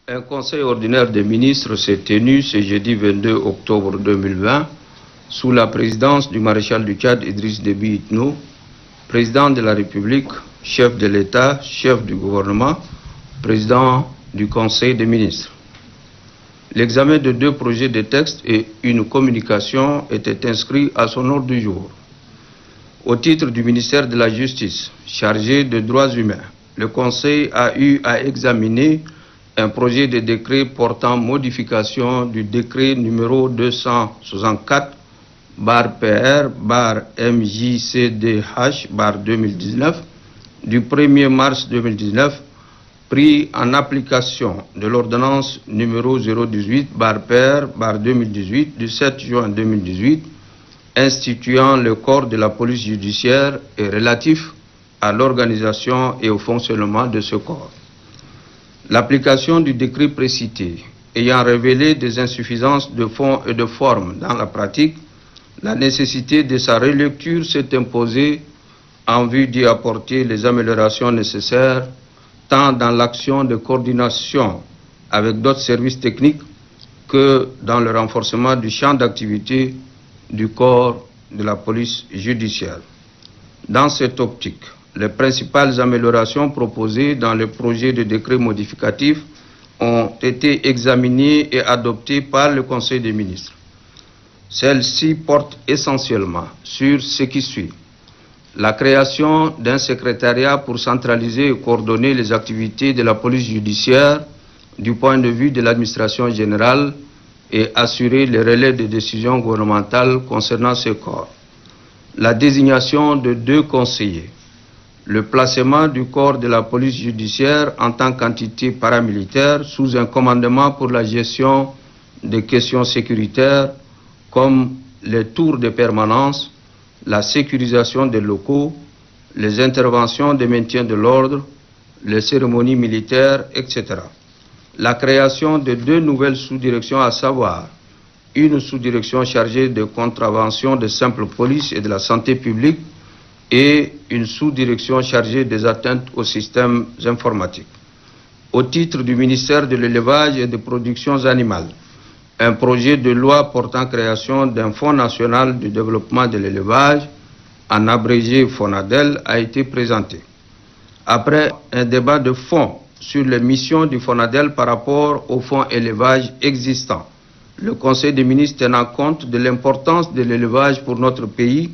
Un conseil ordinaire des ministres s'est tenu ce jeudi 22 octobre 2020 sous la présidence du maréchal du Tchad Idriss Déby Itno, président de la République, chef de l'État, chef du gouvernement, président du conseil des ministres. L'examen de 2 projets de texte et une communication étaient inscrits à son ordre du jour. Au titre du ministère de la Justice, chargé des droits humains, le Conseil a eu à examiner un projet de décret portant modification du décret numéro 264/PR/MJCDH/2019 du 1er mars 2019, pris en application de l'ordonnance numéro 018/PR/2018 du 7 juin 2018, instituant le corps de la police judiciaire et relatif à l'organisation et au fonctionnement de ce corps. L'application du décret précité ayant révélé des insuffisances de fond et de forme dans la pratique, la nécessité de sa relecture s'est imposée en vue d'y apporter les améliorations nécessaires tant dans l'action de coordination avec d'autres services techniques que dans le renforcement du champ d'activité du corps de la police judiciaire. Dans cette optique, les principales améliorations proposées dans le projet de décret modificatif ont été examinées et adoptées par le Conseil des ministres. Celles-ci portent essentiellement sur ce qui suit: la création d'un secrétariat pour centraliser et coordonner les activités de la police judiciaire du point de vue de l'administration générale et assurer le relais de décisions gouvernementales concernant ce corps, la désignation de 2 conseillers, le placement du corps de la police judiciaire en tant qu'entité paramilitaire sous un commandement pour la gestion des questions sécuritaires comme les tours de permanence, la sécurisation des locaux, les interventions de maintien de l'ordre, les cérémonies militaires, etc. La création de 2 nouvelles sous-directions, à savoir une sous-direction chargée de contravention de simple police et de la santé publique et une sous-direction chargée des atteintes aux systèmes informatiques. Au titre du ministère de l'élevage et des productions animales, un projet de loi portant création d'un Fonds national de développement de l'élevage, en abrégé FONADEL, a été présenté. Après un débat de fond sur les missions du FONADEL par rapport au fonds élevage existant, le Conseil des ministres, tenant compte de l'importance de l'élevage pour notre pays,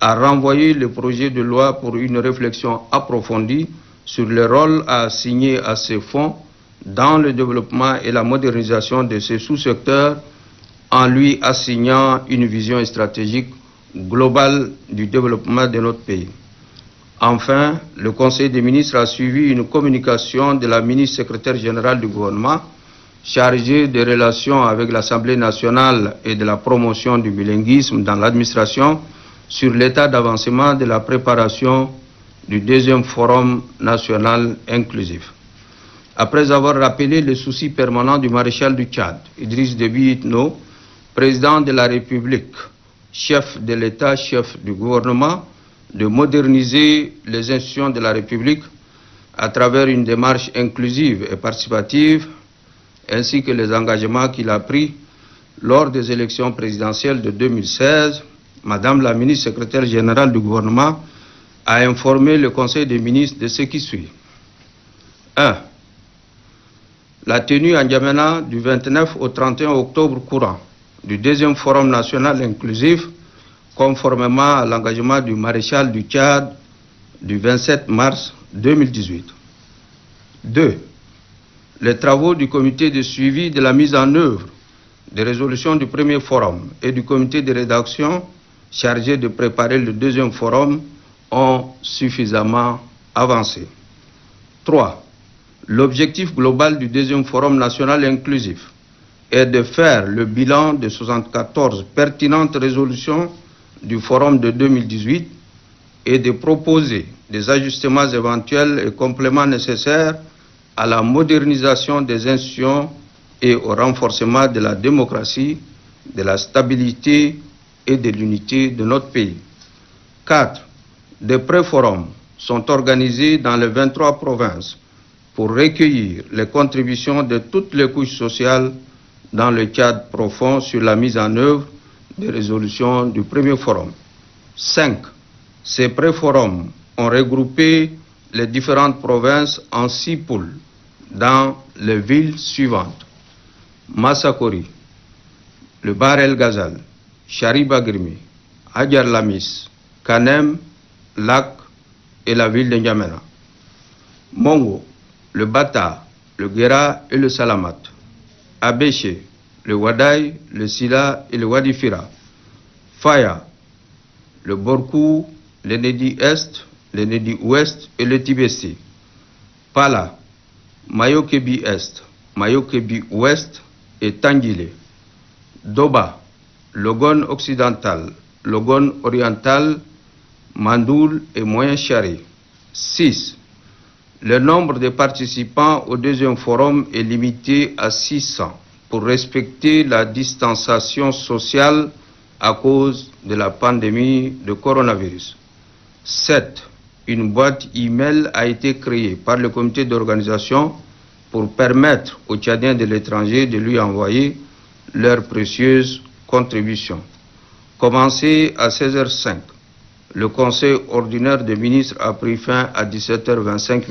a renvoyé le projet de loi pour une réflexion approfondie sur le rôle à assigner à ces fonds dans le développement et la modernisation de ces sous-secteurs, en lui assignant une vision stratégique globale du développement de notre pays. Enfin, le Conseil des ministres a suivi une communication de la ministre secrétaire générale du gouvernement chargée des relations avec l'Assemblée nationale et de la promotion du bilinguisme dans l'administration sur l'état d'avancement de la préparation du 2e Forum national inclusif. Après avoir rappelé les soucis permanents du maréchal du Tchad, Idriss Déby Itno, président de la République, chef de l'État, chef du gouvernement, de moderniser les institutions de la République à travers une démarche inclusive et participative, ainsi que les engagements qu'il a pris lors des élections présidentielles de 2016, Madame la ministre secrétaire générale du gouvernement a informé le Conseil des ministres de ce qui suit. 1. La tenue à N'Djamena du 29 au 31 octobre courant du 2e Forum national inclusif, conformément à l'engagement du maréchal du Tchad du 27 mars 2018. 2. Les travaux du comité de suivi de la mise en œuvre des résolutions du 1er Forum et du comité de rédaction chargé de préparer le 2e Forum ont suffisamment avancé. 3. L'objectif global du 2e Forum national inclusif est de faire le bilan de 74 pertinentes résolutions du Forum de 2018 et de proposer des ajustements éventuels et compléments nécessaires à la modernisation des institutions et au renforcement de la démocratie, de la stabilité et de l'unité de notre pays. 4. Des pré-forums sont organisés dans les 23 provinces pour recueillir les contributions de toutes les couches sociales dans le cadre profond sur la mise en œuvre des résolutions du premier forum. 5. Ces pré-forums ont regroupé les différentes provinces en 6 poules dans les villes suivantes: Massakori, le Bahr El Ghazal, Charibagrimi, Hadjar Lamis, Kanem, Lac et la ville de N'Djamena. Mongo, le Bata, le Guéra et le Salamat. Abéché, le Wadaï, le Sila et le Wadifira. Faya, le Borkou, le Nedi Est, le Nedi Ouest et le Tibesti. Pala, Mayokebi Est, Mayokebi Ouest et Tangile. Doba, Logon Occidental, Logon Oriental, Mandoul et Moyen Chari. 6. Le nombre de participants au deuxième forum est limité à 600 pour respecter la distanciation sociale à cause de la pandémie de coronavirus. 7. Une boîte email a été créée par le comité d'organisation pour permettre aux Tchadiens de l'étranger de lui envoyer leurs précieuses contributions. Commencé à 16h05. Le conseil ordinaire des ministres a pris fin à 17h25.